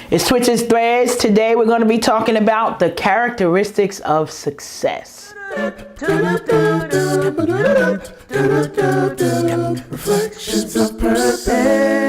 It switches threads. Today we're going to be talking about the characteristics of success. Reflections of purpose.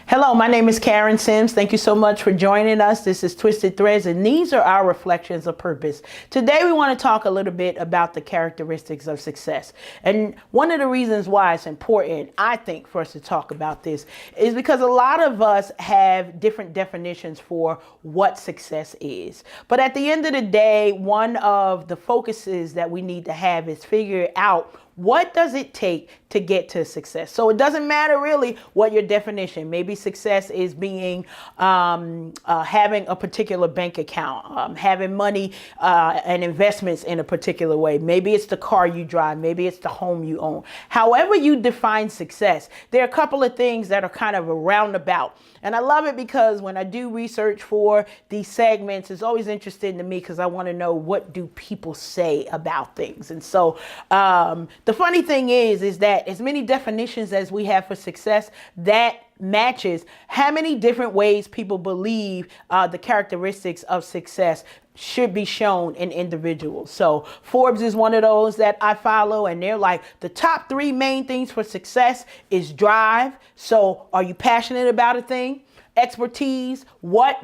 Hello, my name is Karen Sims. Thank you so much for joining us. This is Twisted Threads, and these are our reflections of purpose. Today we want to talk a little bit about the characteristics of success. And one of the reasons why it's important, I think, for us to talk about this is because a lot of us have different definitions for what success is. But at the end of the day, one of the focuses that we need to have is figure out what does it take to get to success? So it doesn't matter really what your definition. Maybe success is being having a particular bank account, having money and investments in a particular way. Maybe it's the car you drive. Maybe it's the home you own. However you define success, there are a couple of things that are kind of a roundabout. And I love it because when I do research for these segments, it's always interesting to me because I want to know what do people say about things. And so the funny thing is that as many definitions as we have for success, that matches how many different ways people believe the characteristics of success should be shown in individuals. So Forbes is one of those that I follow, and they're like, the top 3 main things for success is drive. So are you passionate about a thing? Expertise. What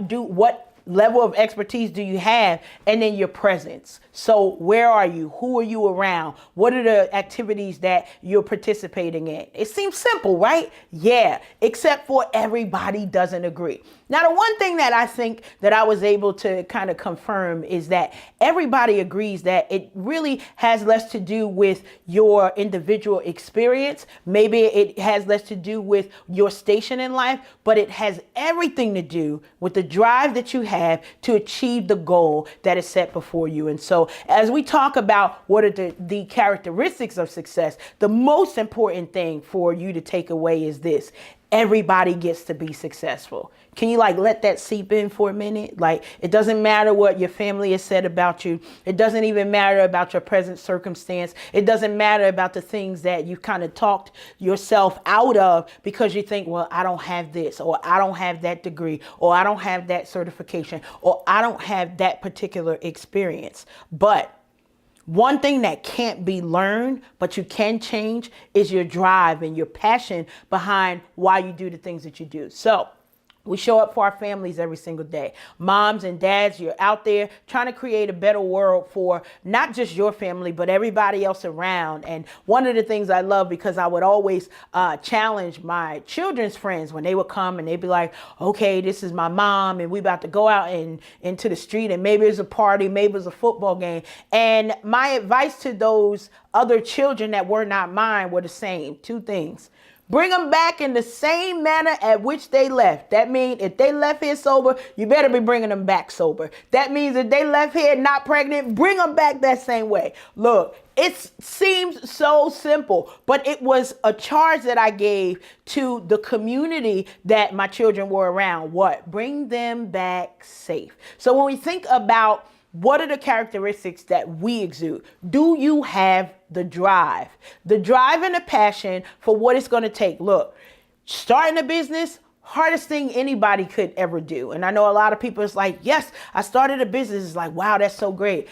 level of expertise do you have? And then your presence. So where are you? Who are you around? What are the activities that you're participating in? It seems simple, right? Yeah, except for everybody doesn't agree. Now, the one thing that I think that I was able to kind of confirm is that everybody agrees that it really has less to do with your individual experience. Maybe it has less to do with your station in life, but it has everything to do with the drive that you have to achieve the goal that is set before you. And so as we talk about what are the characteristics of success, the most important thing for you to take away is this: everybody gets to be successful. Can you let that seep in for a minute? It doesn't matter what your family has said about you. It doesn't even matter about your present circumstance. It doesn't matter about the things that you kind of talked yourself out of because you think, well, I don't have this, or I don't have that degree, or I don't have that certification, or I don't have that particular experience. But one thing that can't be learned, but you can change, is your drive and your passion behind why you do the things that you do. So we show up for our families every single day. Moms and dads, you're out there trying to create a better world for not just your family, but everybody else around. And one of the things I love, because I would always challenge my children's friends when they would come and they'd be like, okay, this is my mom and we about to go out into the street, and maybe it's a party, maybe it's a football game. And my advice to those other children that were not mine were the same 2 things. Bring them back in the same manner at which they left. That means if they left here sober, you better be bringing them back sober. That means if they left here not pregnant, bring them back that same way. Look, it seems so simple, but it was a charge that I gave to the community that my children were around. What? Bring them back safe. So when we think about what are the characteristics that we exude? Do you have the drive? The drive and the passion for what it's going to take. Look, starting a business, hardest thing anybody could ever do. And I know a lot of people, it's like, yes, I started a business. It's like, wow, that's so great.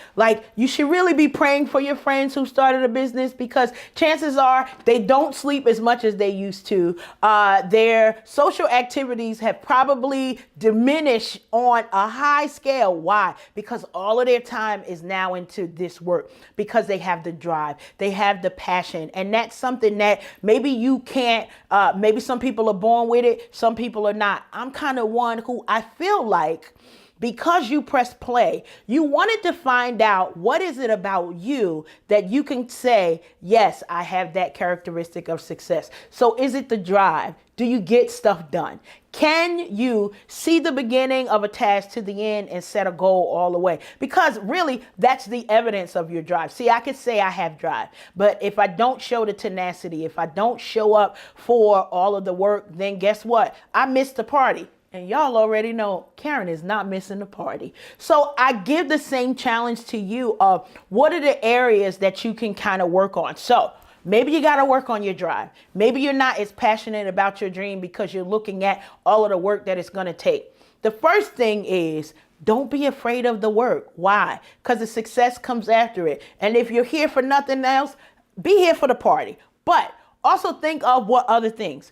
You should really be praying for your friends who started a business, because chances are they don't sleep as much as they used to. Their social activities have probably diminished on a high scale. Why? Because all of their time is now into this work, because they have the drive, they have the passion. And that's something that maybe you can't, maybe some people are born with it. Some people are not. I'm kind of one who I feel like, because you press play, you wanted to find out what is it about you that you can say, yes, I have that characteristic of success. So is it the drive? Do you get stuff done? Can you see the beginning of a task to the end and set a goal all the way? Because really, that's the evidence of your drive. See, I could say I have drive, but if I don't show the tenacity, if I don't show up for all of the work, then guess what? I missed the party. And y'all already know Karen is not missing the party. So I give the same challenge to you of what are the areas that you can kind of work on. So Maybe you got to work on your drive. Maybe you're not as passionate about your dream because you're looking at all of the work that it's going to take. The first thing is, don't be afraid of the work. Why? Because the success comes after it. And if you're here for nothing else, be here for the party. But also think of what other things.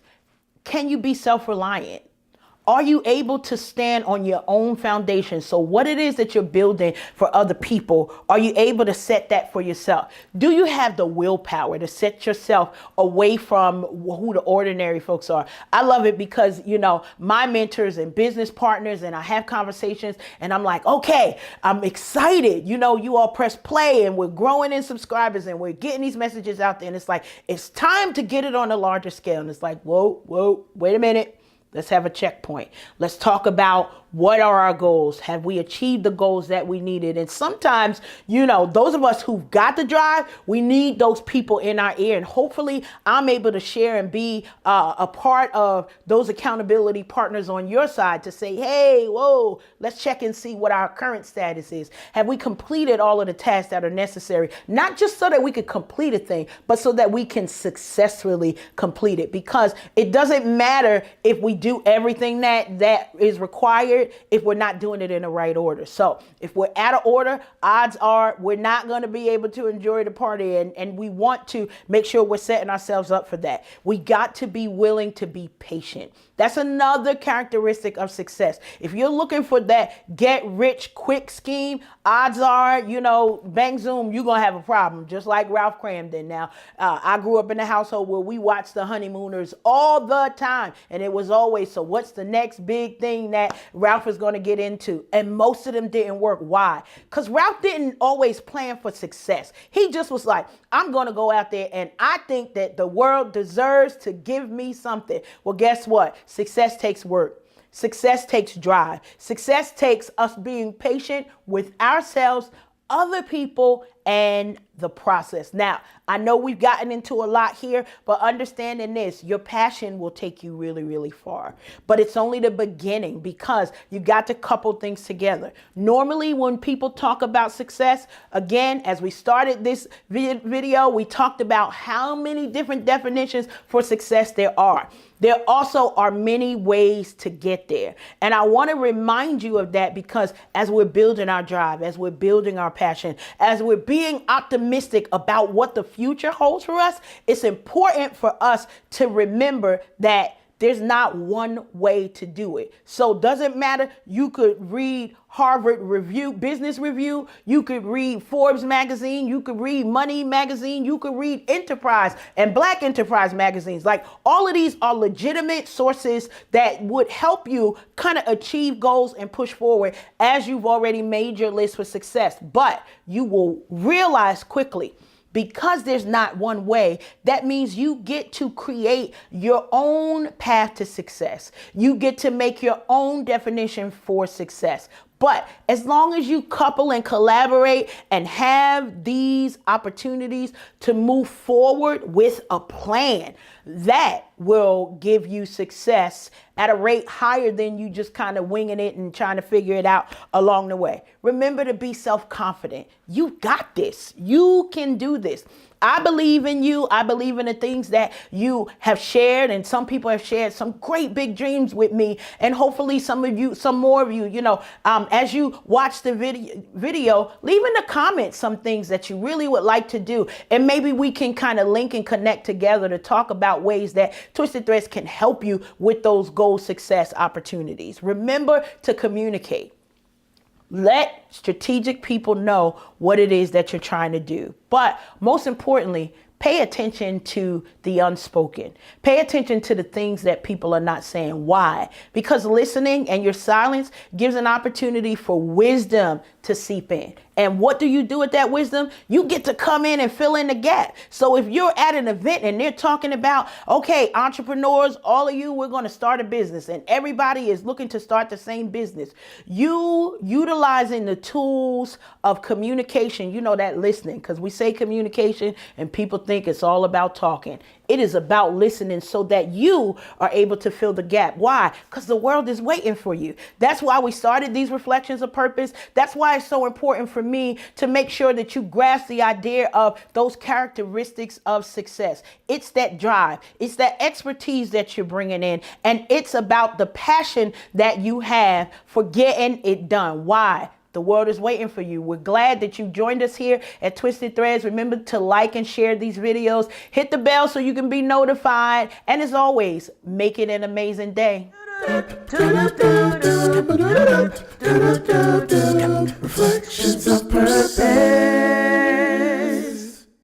Can you be self-reliant? Are you able to stand on your own foundation? So what it is that you're building for other people, are you able to set that for yourself? Do you have the willpower to set yourself away from who the ordinary folks are? I love it because, you know, my mentors and business partners, and I have conversations and I'm like, okay, I'm excited. You know, you all press play and we're growing in subscribers and we're getting these messages out there. And it's like, it's time to get it on a larger scale. And it's like, whoa, wait a minute. Let's have a checkpoint. Let's talk about what are our goals? Have we achieved the goals that we needed? And sometimes, you know, those of us who've got the drive, we need those people in our ear. And hopefully I'm able to share and be a part of those accountability partners on your side to say, hey, whoa, let's check and see what our current status is. Have we completed all of the tasks that are necessary? Not just so that we could complete a thing, but so that we can successfully complete it. Because it doesn't matter if we do everything that is required if we're not doing it in the right order. So if we're out of order, odds are we're not going to be able to enjoy the party. And we want to make sure we're setting ourselves up for that. We got to be willing to be patient. That's another characteristic of success. If you're looking for that get rich quick scheme, odds are, you know, bang zoom, you're going to have a problem, just like Ralph Cram did. Now, I grew up in a household where we watched the Honeymooners all the time. And it was always, so what's the next big thing that Ralph is going to get into? And most of them didn't work. Why? Because Ralph didn't always plan for success. He just was like, I'm going to go out there and I think that the world deserves to give me something. Well, guess what? Success takes work. Success takes drive. Success takes us being patient with ourselves, other people, and the process. Now, I know we've gotten into a lot here, but understanding this, your passion will take you really, really far. But it's only the beginning because you got to couple things together. Normally, when people talk about success, again, as we started this video, we talked about how many different definitions for success there are. There also are many ways to get there. And I want to remind you of that because as we're building our drive, as we're building our passion, as we're being optimistic about what the future holds for us, it's important for us to remember that there's not one way to do it. So doesn't matter. You could read Harvard Business Review. You could read Forbes magazine. You could read Money magazine. You could read Enterprise and Black Enterprise magazines. Like all of these are legitimate sources that would help you kind of achieve goals and push forward as you've already made your list for success. But you will realize quickly, because there's not one way, that means you get to create your own path to success. You get to make your own definition for success. But as long as you couple and collaborate and have these opportunities to move forward with a plan, that will give you success at a rate higher than you just kind of winging it and trying to figure it out along the way. Remember to be self-confident. You got this. You can do this. I believe in you. I believe in the things that you have shared, and some people have shared some great big dreams with me. And hopefully some more of you, as you watch the video, leave in the comments some things that you really would like to do. And maybe we can kind of link and connect together to talk about ways that Twisted Threads can help you with those goal success opportunities. Remember to communicate. Let strategic people know what it is that you're trying to do. But most importantly, pay attention to the unspoken. Pay attention to the things that people are not saying. Why? Because listening and your silence gives an opportunity for wisdom to seep in. And what do you do with that wisdom? You get to come in and fill in the gap. So if you're at an event and they're talking about, okay, entrepreneurs, all of you, we're going to start a business and everybody is looking to start the same business. You utilizing the tools of communication, that listening, because we say communication and people think it's all about talking. It is about listening so that you are able to fill the gap. Why? Because the world is waiting for you. That's why we started these reflections of purpose. That's why it's so important for me to make sure that you grasp the idea of those characteristics of success. It's that drive. It's that expertise that you're bringing in. And it's about the passion that you have for getting it done. Why? The world is waiting for you. We're glad that you joined us here at Twisted Threads. Remember to like and share these videos. Hit the bell so you can be notified. And as always, make it an amazing day. Reflections of purpose.